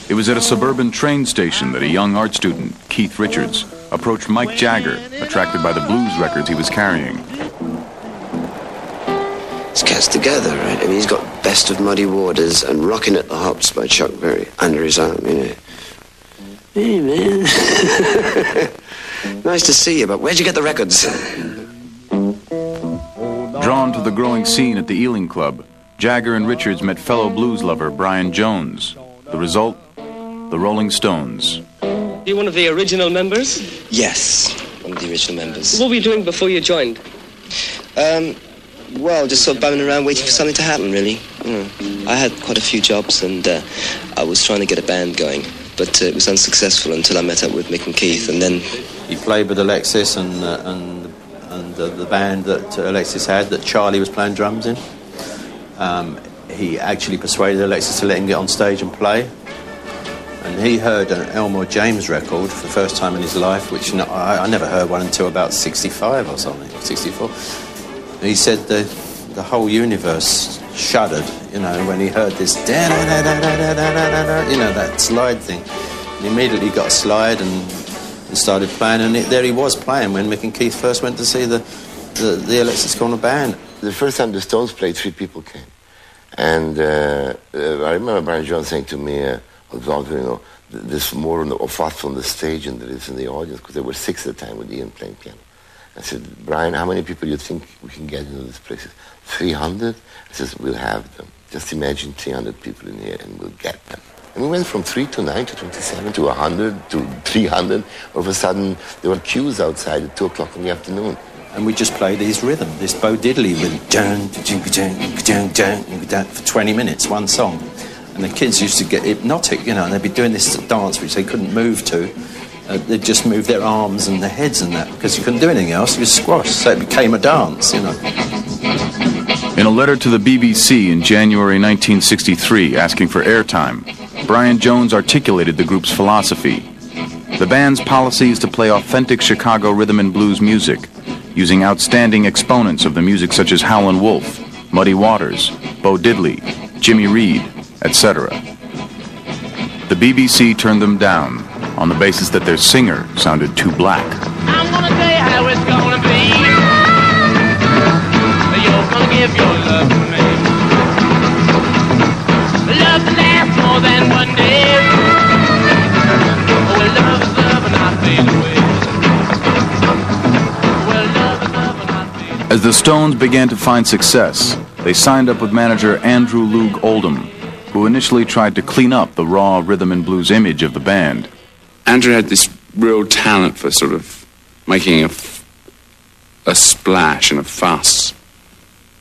It was at a suburban train station that a young art student, Keith Richards, approached Mike Jagger, attracted by the blues records he was carrying. This cat's together, right? I mean, he's got Best of Muddy Waters and Rockin' at the Hops by Chuck Berry under his arm, you know. Hey, man. Nice to see you, but where'd you get the records? Drawn to the growing scene at the Ealing Club, Jagger and Richards met fellow blues lover Brian Jones. The result? The Rolling Stones. Are you one of the original members? Yes, one of the original members. What were you doing before you joined? Well, just sort of bumming around waiting for something to happen, really. I had quite a few jobs and I was trying to get a band going, but it was unsuccessful until I met up with Mick and Keith, and then... He played with Alexis and the band that Alexis had, that Charlie was playing drums in. He actually persuaded Alexis to let him get on stage and play. And he heard an Elmore James record for the first time in his life, which I never heard one until about 65 or something, 64. And he said the whole universe shuddered, you know, when he heard this, you know, that slide thing. He immediately got a slide and started playing, and there he was playing when Mick and Keith first went to see the Alexis Corner band. The first time the Stones played, 3 people came. And I remember Brian Jones saying to me, you know, there's more of us on the stage than there is in the audience, because there were 6 at the time with Ian playing piano. I said, Brian, how many people do you think we can get into this place? 300? I said, we'll have them. Just imagine 300 people in here and we'll get them. And we went from 3 to 9 to 27 to 100 to 300. All of a sudden, there were queues outside at 2 o'clock in the afternoon. And we just played his rhythm, this Bo Diddley rhythm, for 20 minutes, one song. And the kids used to get hypnotic, you know, and they'd be doing this dance which they couldn't move to. They'd just move their arms and their heads and that, because you couldn't do anything else. It was squash, so it became a dance, you know. In a letter to the BBC in January 1963 asking for airtime, Brian Jones articulated the group's philosophy. The band's policy is to play authentic Chicago rhythm and blues music, using outstanding exponents of the music such as Howlin' Wolf, Muddy Waters, Bo Diddley, Jimmy Reed, etc. The BBC turned them down on the basis that their singer sounded too black. I'm gonna tell you how it's gonna be. You're gonna give your love to me. Love to last more than one day. Well, love is love and I fade away. Well, love is love and I fade away. As the Stones began to find success, they signed up with manager Andrew Loog Oldham, who initially tried to clean up the raw rhythm and blues image of the band. Andrew had this real talent for sort of making a splash and a fuss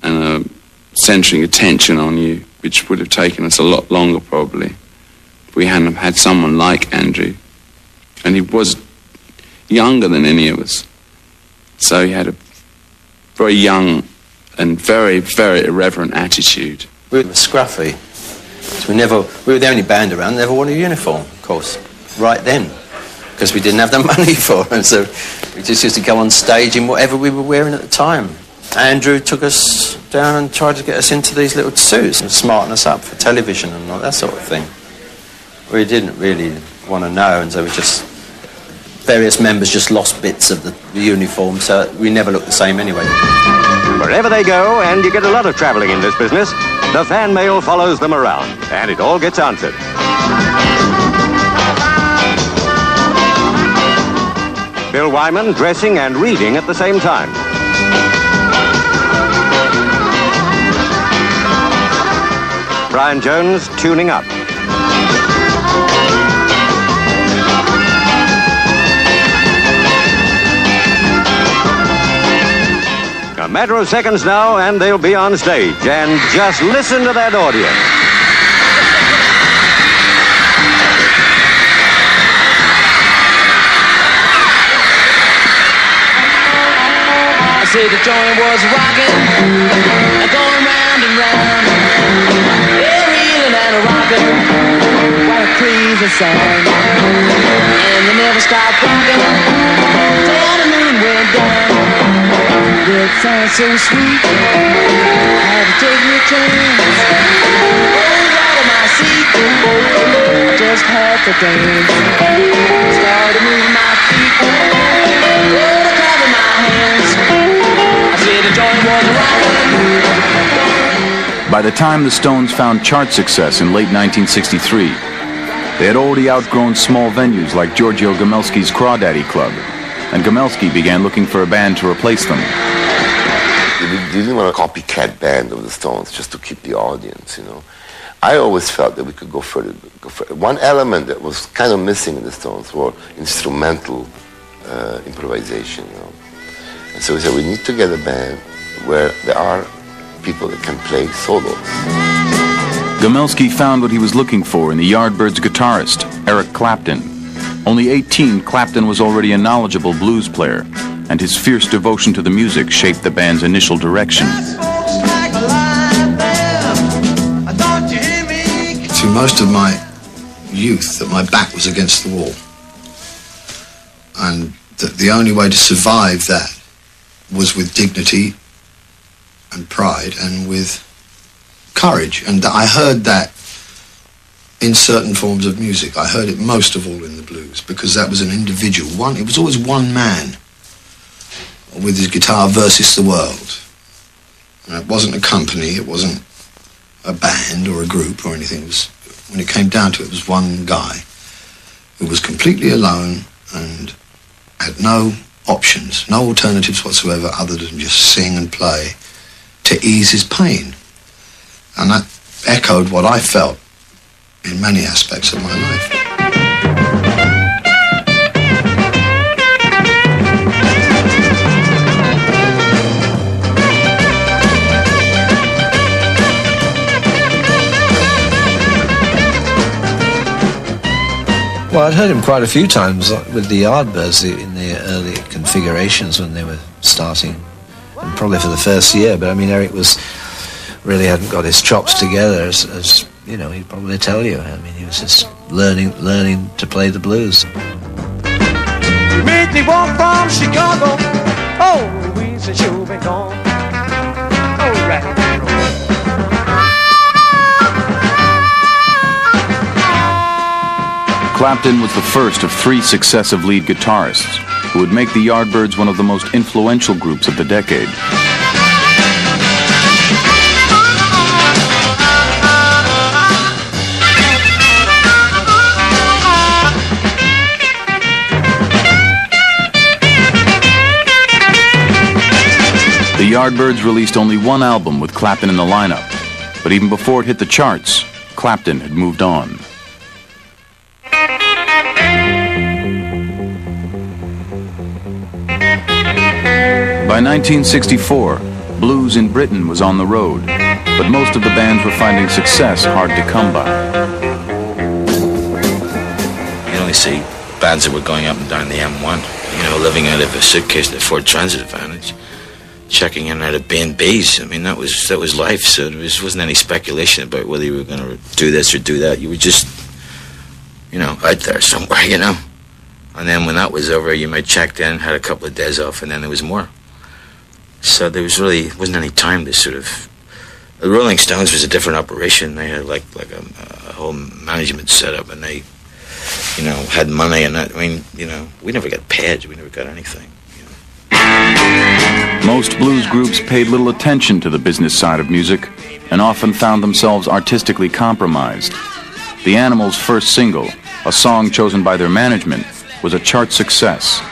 and centering attention on you, which would have taken us a lot longer probably if we hadn't had someone like Andrew. And he was younger than any of us, so he had a very young and very, very irreverent attitude. We were scruffy. So we were the only band around, never wore a uniform, of course, right then, because we didn't have the money for it. So we just used to go on stage in whatever we were wearing at the time. Andrew took us down and tried to get us into these little suits and smarten us up for television and all that sort of thing. We didn't really want to know, and so various members just lost bits of the uniform, so we never looked the same anyway. Wherever they go, and you get a lot of travelling in this business, the fan mail follows them around, and it all gets answered. Bill Wyman dressing and reading at the same time. Brian Jones tuning up. A matter of seconds now, and they'll be on stage. And just listen to that audience. I said the joint was rocking, going round and round. They're reeling and rocking, what a crazy sound. And they never stopped rocking till the moon went down. It sounds so sweet, I had to take me a chance. Rose out of my seat, just had to dance. Started moving my feet, started clapping my hands. I said the joint was rocking. By the time the Stones found chart success in late 1963, they had already outgrown small venues like Giorgio Gomelski's Crawdaddy Club, and Gomelski began looking for a band to replace them. We didn't want a copycat band of the Stones just to keep the audience, you know. I always felt that we could go further. One element that was kind of missing in the Stones were instrumental improvisation, you know. And so we said we need to get a band where there are people that can play solos. Gomelski found what he was looking for in the Yardbirds guitarist, Eric Clapton. Only 18, Clapton was already a knowledgeable blues player, and his fierce devotion to the music shaped the band's initial direction. Through most of my youth, that my back was against the wall, and that the only way to survive that was with dignity and pride and with courage. And I heard that in certain forms of music. I heard it most of all in the blues, because that was an individual. It was always one man with his guitar versus the world. And it wasn't a company, it wasn't a band or a group or anything. It was, when it came down to it, it was one guy who was completely alone and had no options, no alternatives whatsoever other than just sing and play to ease his pain. And that echoed what I felt in many aspects of my life. Well, I'd heard him quite a few times with the Yardbirds in the early configurations when they were starting, and probably for the first year. But I mean, Eric really hadn't got his chops together, as you know, he'd probably tell you. I mean, he was just learning to play the blues. You made me walk from Chicago. Oh, Louise, since you've been gone. Oh, right. Clapton was the first of 3 successive lead guitarists who would make the Yardbirds one of the most influential groups of the decade. The Yardbirds released only one album with Clapton in the lineup, but even before it hit the charts, Clapton had moved on. By 1964, blues in Britain was on the road, but most of the bands were finding success hard to come by. You only see bands that were going up and down the M1, you know, living out of a suitcase at Ford Transit Advantage, checking in and out of B&Bs. I mean, that was life, so there wasn't any speculation about whether you were going to do this or do that. You were just, you know, out there somewhere, you know. And then when that was over, you might checked in, had a couple of days off, and then there was more. So there wasn't any time to sort of... The Rolling Stones was a different operation. They had like a whole management setup, and they, you know, had money and that. I mean, you know, we never got paid. We never got anything. You know. Most blues groups paid little attention to the business side of music and often found themselves artistically compromised. The Animals' first single, a song chosen by their management, was a chart success,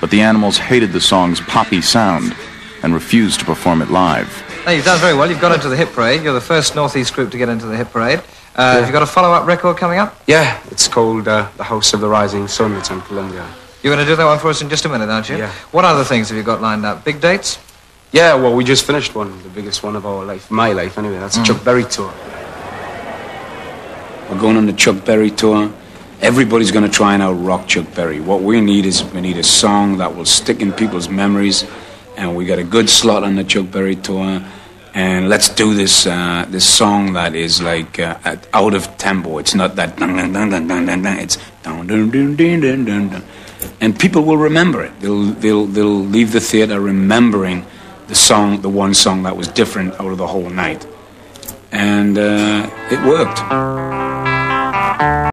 but the Animals hated the song's poppy sound and refused to perform it live. Hey, you've done very well. You've got into the hit parade. You're the first Northeast group to get into the hit parade. Have you got a follow-up record coming up? Yeah, it's called The House of the Rising Sun. It's on Columbia. You're going to do that one for us in just a minute, aren't you? Yeah. What other things have you got lined up? Big dates? Yeah, well, we just finished one, the biggest one of our life, my life anyway. That's the Chuck Berry tour. We're going on the Chuck Berry tour. Everybody's going to try and out-rock Chuck Berry. What we need is a song that will stick in people's memories, and we got a good slot on the Chuck Berry tour. And let's do this this song that is like out of tempo. It's not that dun dun dun dun dun dun dun. It's dun dun dun dun dun dun dun. And people will remember it. They'll leave the theater remembering the song, the one song that was different out of the whole night. And it worked.